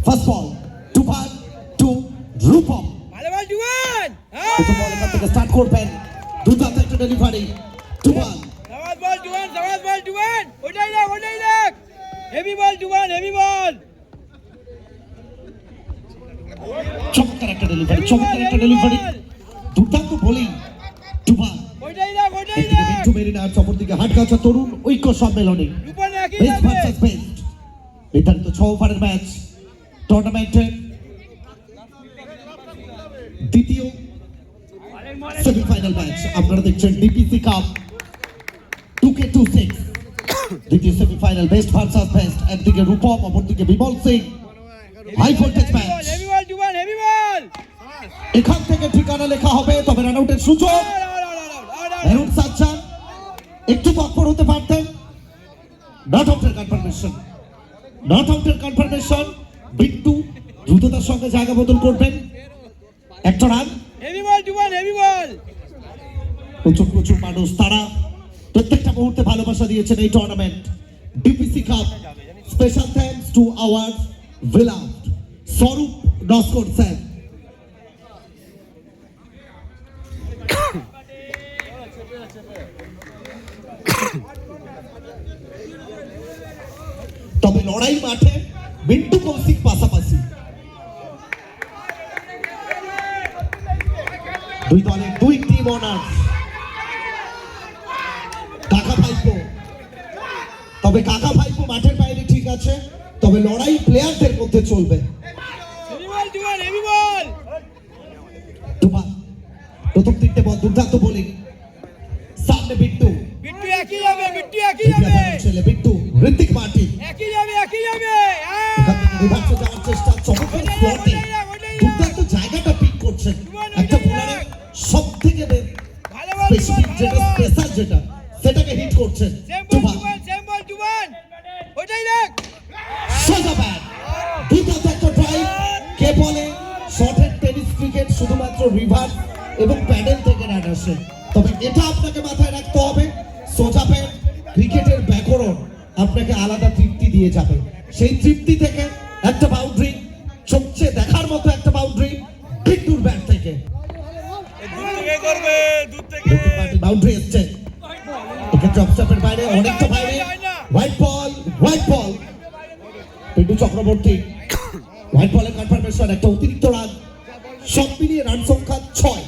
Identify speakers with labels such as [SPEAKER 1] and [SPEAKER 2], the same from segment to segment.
[SPEAKER 1] First ball, Tupan to Rupam.
[SPEAKER 2] ভালো বল জুয়ান
[SPEAKER 1] প্রথম বল এখান থেকে স্টার্ট করবেন, দুর্দান্ত একটা ডেলিভারি, Tupan.
[SPEAKER 2] সওয়াজ বল জুয়ান ওটাই রাখ হেভি বল জুয়ান হেভি বল
[SPEAKER 1] চমৎকার একটা ডেলিভারি, দুর্দান্ত বোলিং, Tupan.
[SPEAKER 2] ওটাই রাখ
[SPEAKER 1] একটু মেরিনা অপর দিকে হাটগাছা তরুণ ঐক্য সম্মেলনে
[SPEAKER 2] রূপন একই
[SPEAKER 1] বেস্ট
[SPEAKER 2] যাবে
[SPEAKER 1] ভার্সেস বেস্ট নির্ধারিত 6 ওভারের ম্যাচ টুর্নামেন্টের দ্বিতীয় সেমিফাইনাল ম্যাচ। আপনারা দেখছেন ডিপিসি কাপ 2K26 দ্বিতীয় সেমিফাইনাল বেস্ট ভার্সেস বেস্ট, একদিকে রূপম অপরদিকে Bimal Singh, high voltage match.
[SPEAKER 2] Heavy ball জুয়ান হেভি বল
[SPEAKER 1] এখান থেকে ঠিকানা লেখা হবে, তবে রান আউটের সুযোগ। মেহরুন সাজ্জাদ একটু তৎপর হতে পারতেন, নট আউটের কনফার্মেশন। বিট্টু দ্রুততার সঙ্গে জায়গা বদল করবেন, একটা রান।
[SPEAKER 2] হেভি বল জুয়ান হেভি বল
[SPEAKER 1] প্রচুর মানুষ, তারা প্রত্যেকটা মুহূর্তে ভালোবাসা দিয়েছেন এই tournament DPC cup. Special thanks to our beloved Swarup Naskar sir. তবে লড়াই মাঠে মিন্টু কৌশিক পাশাপাশি, দুই দলের দুই টিম অনার্স। কাকা ভাইপো মাঠের বাইরে ঠিক আছে, তবে লড়াই প্লেয়ারদের মধ্যে চলবে।
[SPEAKER 2] হেভি বল জুয়ান হেভি বল
[SPEAKER 1] প্রথম তিনটে বল দুর্দান্ত বোলিং, সামনে বিট্টু
[SPEAKER 2] একই যাবে
[SPEAKER 1] ছেলে বিট্টু, ঋত্বিক মার্টিন
[SPEAKER 2] একই যাবে
[SPEAKER 1] এখান থেকে রিভার্সে যাওয়ার চেষ্টা, চমৎকার স্লটে দুর্দান্ত জায়গাটা পিক করছেন। একটা বোলারের সব থেকে স্পেসিফিক যেটা স্পেশাল যেটা সেটাকে হিট করছেন।
[SPEAKER 2] সেম বল জুয়ান ওটাই রাখ
[SPEAKER 1] সোজা ব্যাট, দুর্দান্ত একটা ড্রাইভ। কে বলে শর্টের টেনিস ক্রিকেট শুধুমাত্র রিভার্স এবং প্যাডেল থেকে রান আসে, তবে এটা আপনাকে মাথায় রাখতে হবে, সোজা ব্যাট ক্রিকেটের ব্যাকরণ আপনাকে আলাদা তৃপ্তি দিয়ে যাবে। সেই তৃপ্তি থেকে একটা বাউন্ডারি, সবচেয়ে দেখার মতো একটা বাউন্ডারি বিট্টুর ব্যাট থেকে বাউন্ডারি এসছে। এক্ষেত্রে অফস্টাম্পের বাইরে, অনেকটা বাইরে, white ball. Pintu Chakraborty white বলের কনফার্মেশন, একটা অতিরিক্ত রান, সব মিলিয়ে রান সংখ্যা 6।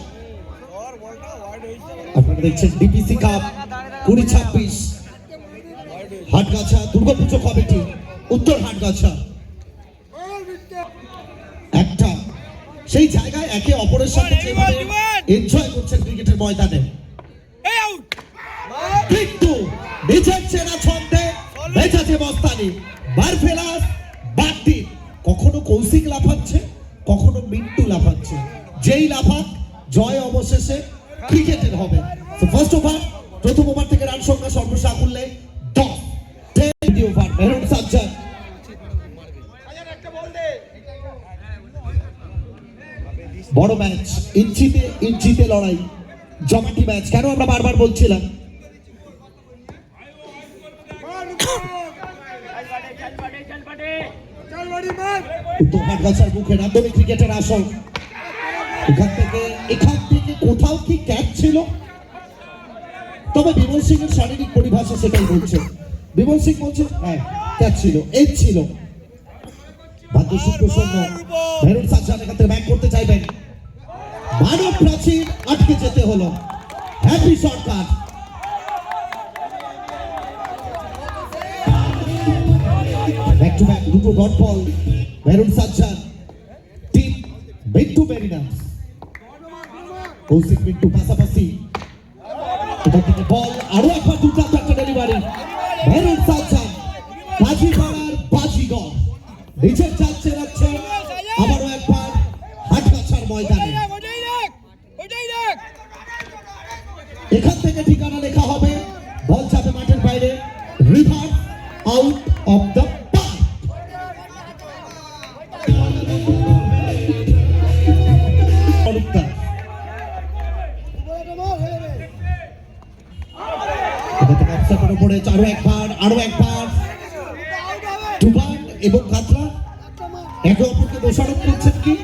[SPEAKER 1] আপনারা দেখছেন DPC cup 2026 Hatgachha Durga Puja committee, উত্তর হাটগাছা। একটা সেই জায়গায় একে অপরের সাথে যেভাবে এনজয় করছেন ক্রিকেটের ময়দানে। কিন্তু নিজের চেনা ছন্দে বেঁচেছে মস্তানি, বারফেলাস বাগদি, কখনো কৌশিক লাফাচ্ছে, কখনো মিন্টু লাফাচ্ছে। যেই লাফাক জয় অবশেষে ক্রিকেটের হবে। ফার্স্ট ওভার, প্রথম ওভার থেকে রান সংখ্যা সর্বসাকুল্যে 10। দ্বিতীয় ওভার মেহরুন সাজ্জাদ, বড় ম্যাচ, ইঞ্চিতে লড়াই, জমাটি ম্যাচ। কেন আমরা বারবার বলছিলাম উত্তর হাটগাছার মুখে রামদনি ক্রিকেটের আসল। এখান থেকে কোথাও কি ক্যাচ ছিল, তবে বিমল সিং এর শারীরিক পরিভাষা সেটাই বলছে। বিমল সিং বলছে হ্যাঁ ক্যাচ ছিল, এজ ছিল। ভাগ্য সুপ্রসন্ন, মেহরুন সাজ্জাদ এখান থেকে ব্যাক করতে চাইবেন, মানব প্রাচীর আটকে যেতে হলো। Happy Sarkar back to back, দুটো dot ball, Mehrun Sajjad, team Mintu Marina, Koushik Mintu পাশাপাশি। বল আরো একবার দুর্দান্ত একটা ডেলিভারি, মেহরুন সাজ্জাদ বাজিগড়ার বাজিগর, নিচের যাচ্ছে আবারও একবার হাটগাছার ময়দানে। এখান থেকে ঠিকানা লেখা হবে, বল যাবে মাঠের বাইরে, river out of the park. আরো একবার টুবান এবং কাতরা একে অপরকে দোষারোপ করছেন কি?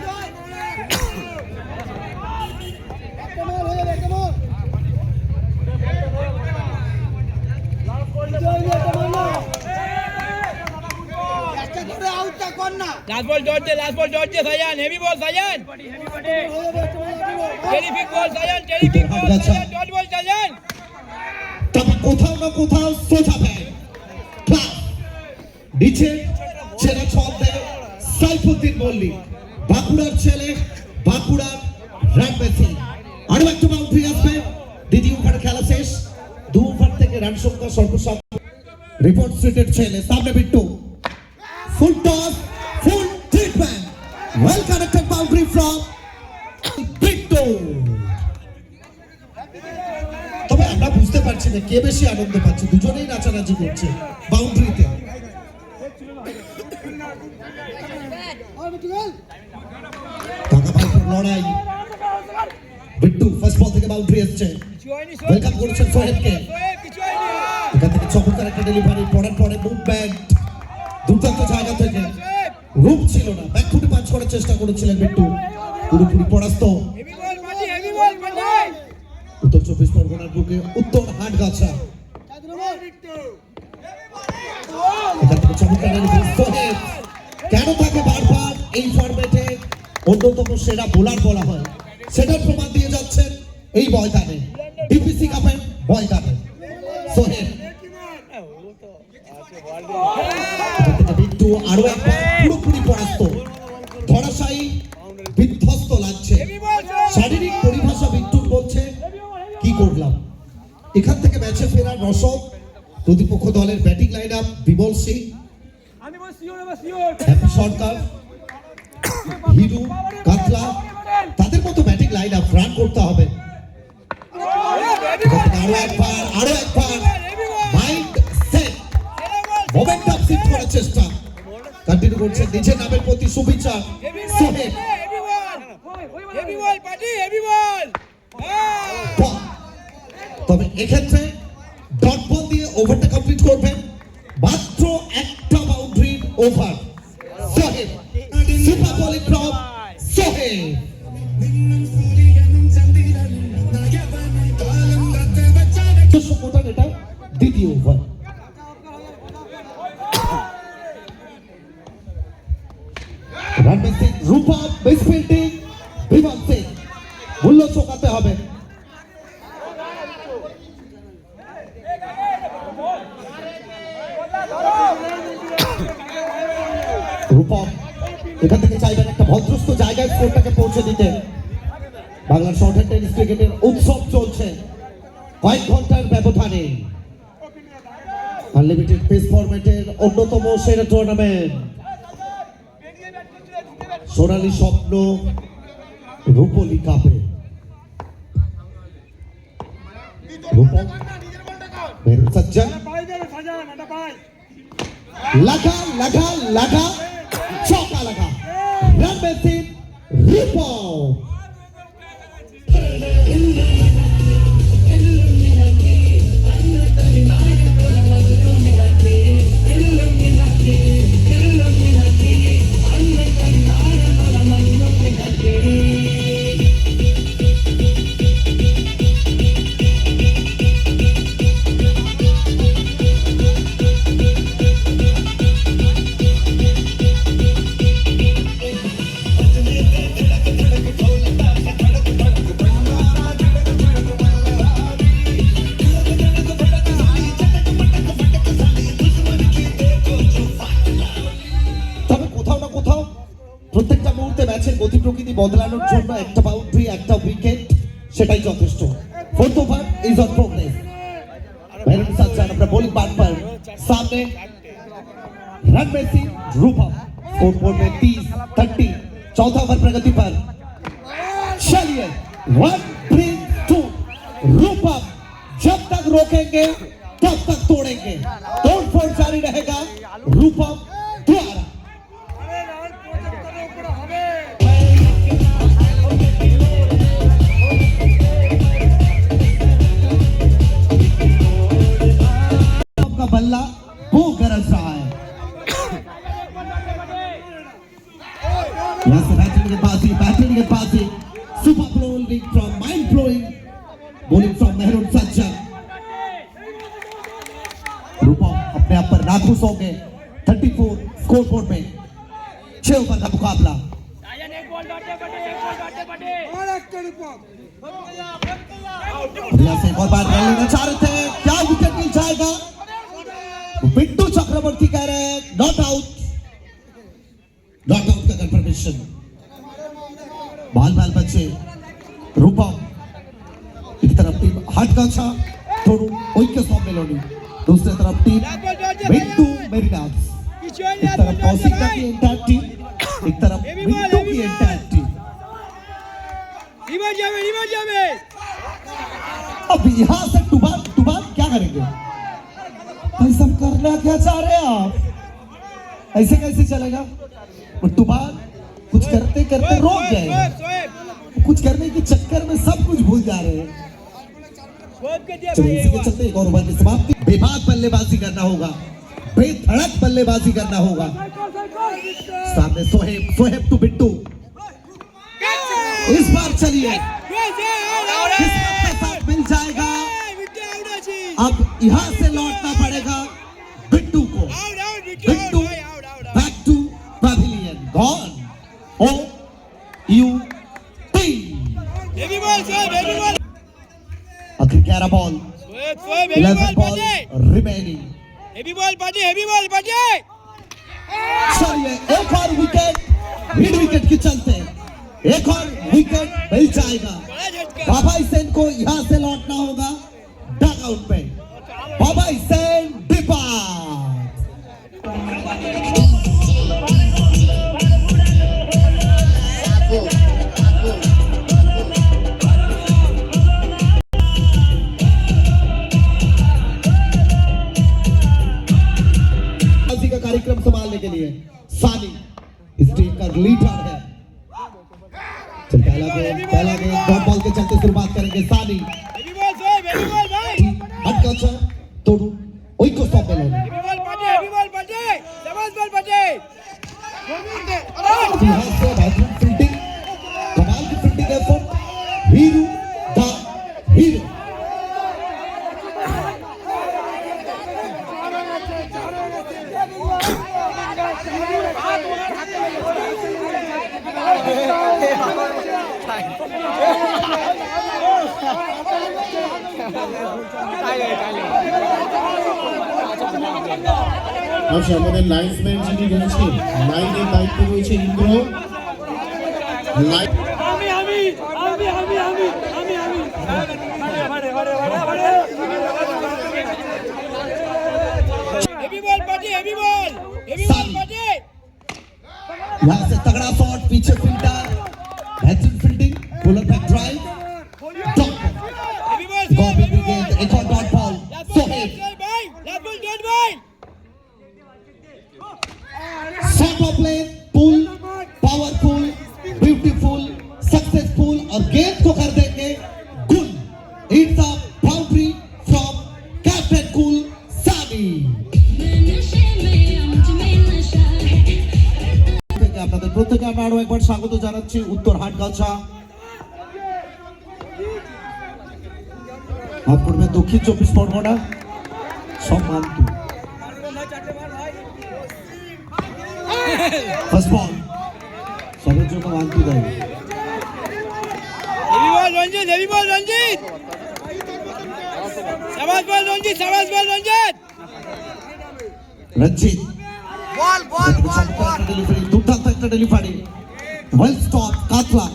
[SPEAKER 2] Last ball dodge, Sayan. Heavy ball, Sayan. Terrific ball, Sayan. Terrific ball, Sayan. Dodge ball, Sayan.
[SPEAKER 1] তবে কোথাও না কোথাও সোজা ব্যাট ক্লাস নিচে ছেলে ছক দেয় সাইফুদ্দিন মল্লিক, বাঁকুড়ার ছেলে, বাঁকুড়ার রান মেসি। আরো একটা বাউন্ডারি আসবে। দ্বিতীয় ওভার খেলা শেষ। 2 ওভার থেকে রান সংখ্যা সর্বসাধারণ রিপোর্ট স্ট্রিটের ছেলে সামনে Bittu, full toss, full treatment, well connected boundary from Bittu. তবে আমরা বুঝতে পারছি না কে বেশি আনন্দ পাচ্ছে, দুজনেই নাচানাচি করছে বাউন্ডারিতে। টাকা পাইপের লড়াই, বিট্টু ফার্স্ট বল থেকে বাউন্ডারি এসছে, ওয়েলকাম করেছেন সোহেবকে। এখান থেকে চমৎকার একটা ডেলিভারি, পরের পরে মুভমেন্ট, দুর্দান্ত জায়গা থেকে, রূপ ছিল না, ব্যাকফুটে পাঞ্চ করার চেষ্টা করেছিলেন বিট্টু, পুরোপুরি পরাস্ত। উত্তর 24 পরগনার বুকে উত্তর হাটগাছা, এখান থেকে চমৎকার ডেলিভারি সোহেব। কেন তাকে বারবার এই ফরম্যাটে অন্যতম সেরা বোলার বলা হয় সেটার প্রমাণ দিয়ে যাচ্ছেন এই ময়দানে, ডিপিসি কাপের ময়দানে সোহেব। বিট্টু আরো একবার পুরোপুরি পরাস্ত, ধরাশায়ী, বিধ্বস্ত লাগছে। শারীরিক পরিভাষা বিট্টুর বলছে কি করলাম। এখান থেকে ম্যাচে ফেরার রসদ প্রতিপক্ষ দলের batting line up Bimal Singh, Happy Sarkar, Hiru, Katla, তাদের মতো ব্যাটিং লাইন আপ রান করতে হবে। আরো একবার মাইন্ড সেট, মোমেন্টাম সিট করার চেষ্টা কন্টিনিউ করছে, নিজের নামের প্রতি সুবিচার সোহেব। তবে এক্ষেত্রে ডট বল দিয়ে ওভারটা কমপ্লিট করবেন, মাত্র একটা boundary over. Sohaib, super bowling from Sohaib. এটা দ্বিতীয় over. Ranbir Singh, Rupam, best fielding, Bimal Singh, মূল্য চোকাতে হবে। রূপম এখান থেকে চাইবেন একটা ভদ্রস্থ জায়গায় স্কোরটাকে পৌঁছে দিতে। বাংলার শর্ট হ্যান্ড টেনিস ক্রিকেটের উৎসব চলছে কয়েক ঘন্টার ব্যবধানে। আনলিমিটেড পেস ফরম্যাটের অন্যতম সেরা টুর্নামেন্ট, সোনালী স্বপ্ন রূপলী কাপে। রূপম, সজ্জন, লাগা লাগা লাগা, চৌকা লাগা, রণবীর সিং, রূপম। প্রত্যেকটা মুহূর্তে ম্যাচের গতি প্রকৃতি বদলানোর জন্য একটা বাউন্ডারি, একটা উইকেট, সেটাই যথেষ্ট। Fourth over is on progress. Mehrun Sajjad আমরা বোলিং बाट पर सामने रनबीर सिंह, रूपम स्कोर बोर्ड में 30-30। चौथा ओवर प्रगति पर, चलिए 1 3 2। रूपम जब तक रोकेंगे तब तक तोड़ेंगे, तोड़फोड़ जारी रहेगा रूपम द्वारा। का बल्ला वो गरज रहा है। Yes, batting and passing. Super bowling from mind blowing. Bowling from Mehrun Sajjan. रूपम अपने आप पर नाखुश हो गए 34 स्कोर बोर्ड में 6 ओवर का मुकाबला से एक और बार रन लेना चाह रहे थे क्या विकेट मिल जाएगा बिट्टू चक्रवर्ती कह रहे हैं नॉट आउट का कंफर्मेशन बाल बच्चे रूपम एक तरफ टीम हट का छा थोड़ू विकेट फॉर्म मेलोनी दूसरी तरफ टीम बिट्टू मेरिनास एक तरफ कौशिका की एंटायर टीम एक तरफ बिट्टू की एंटायर टीम अब यहाँ से टुबाल क्या करेंगे भाई सब करना क्या चाह रहे हैं आप ऐसे कैसे चलेगा टुबाल कुछ करते करते रोक जाएगा कुछ करने के चक्कर में सब कुछ भूल जा रहे हैं चलिए इसी के चलते एक और ओवर की समाप्ति बेबाक बल्लेबाजी करना होगा बेधड़क बल्लेबाजी करना होगा सामने सोहेब टू बिट्टू इस बार चलिए किस्मत के साथ मिल जाएगा अब यहाँ से लौटना पड़ेगा बिट्टू को Bittu back to pavilion gone O U T आखिर 11 ball 11 ball remaining
[SPEAKER 2] heavy ball बाजे
[SPEAKER 1] चलिए एक और विकेट मिड विकेट के चलते एक और विकेट मिल जाएगा बाबा हुसैन को यहाँ से लौटना होगा डग आउट पे बाबा हुसैन डिपार्ट का कार्यक्रम संभालने के लिए सानी इस टीम का लीडर है चल पहला गेम डॉट बॉल के चलते शुरुआत करेंगे सानी हटका तोड़ू ओई को स्टॉप में
[SPEAKER 2] हेवी बॉल बाजे शाबाश बॉल बाजे
[SPEAKER 1] यहाँ से बेहतरीन फील्डिंग कमाल की fielding effort hero the hero
[SPEAKER 3] আচ্ছা আমাদের লাইন্সম্যান যিনি রয়েছেন লাইনের দায়িত্ব রয়েছে ইন্দ্র
[SPEAKER 1] यहाँ से तगड़ा शॉट पीछे फील्डर बेहतरीन फील्डिंग बॉलर बैक ड्राइव एक और dot ball Sohaib shot off play pull powerful beautiful successful और गेंद को कर देंगे गुल it's a boundary from captain कुल सानी আপনাদের প্রত্যেকে আমরা আরো একবার স্বাগত জানাচ্ছি উত্তর হাটগাছা হাফ করবে দক্ষিণ 24 পরগনা সম্মানতু ফার্স্ট বল সবের জন্য মানতু দেয়
[SPEAKER 2] হেভি বল রঞ্জিত শাবাশ বল রঞ্জিত
[SPEAKER 1] রঞ্জিত বল ডেলিভারি দুর্দান্ত একটা ডেলিভারি ওয়েল স্টপ কাতলা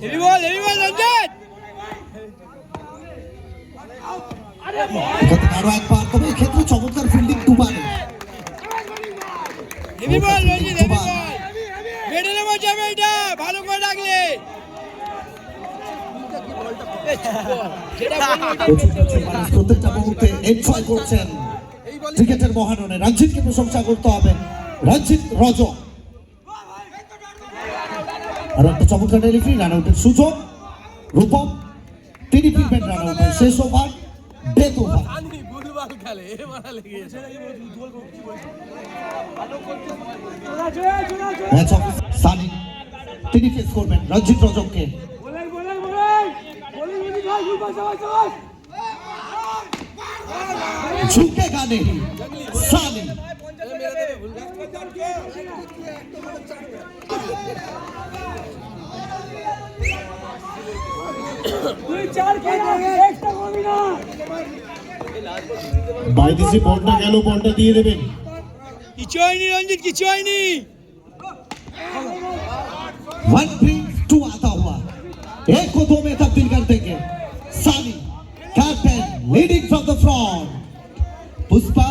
[SPEAKER 2] হেভি বল রঞ্জিত
[SPEAKER 1] আরো একবার তবে এক্ষেত্রে চমৎকার ফিল্ডিং টুবারে
[SPEAKER 2] হেভি বল রঞ্জিত হেভি বল মেডেলে বাঁচাবে এটা ভালো করে লাগলে
[SPEAKER 1] প্রত্যেকটা মুহূর্তে এনজয় করছেন ক্রিকেটের মহাননে রঞ্জিতকে প্রশংসা করতে হবে রঞ্জিত রজ আর একটা চমৎকার ডেলিভারি রান আউটের সুযোগ রূপম তিনি ফিরবেন রান আউটে। শেষ ওভার, ডেথ ওভার।
[SPEAKER 2] জানি বুলবাল খেলে এবারে লেগেছে
[SPEAKER 1] ম্যাচ অফিস সানি, তিনি ফেস করবেন রঞ্জিত রজককে। ঝুঁকে গানে সানি,
[SPEAKER 3] বাইদেশে বলটা গেল, বলটা দিয়ে দেবেন।
[SPEAKER 2] কিছু হয়নি রঞ্জিত, কিছু হয়নি।
[SPEAKER 1] वन ब्रिंग्स टू आता हुआ, एक को दो में तब्दील कर देंगे सानी, captain leading from the front. Pushpa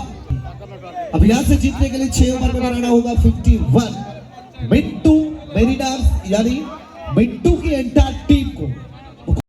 [SPEAKER 1] अब यहाँ से जीतने के लिए 6 ओवर में बनाना होगा 51। मिंटू मेरिनार्स यानी मिंटू की एंटायर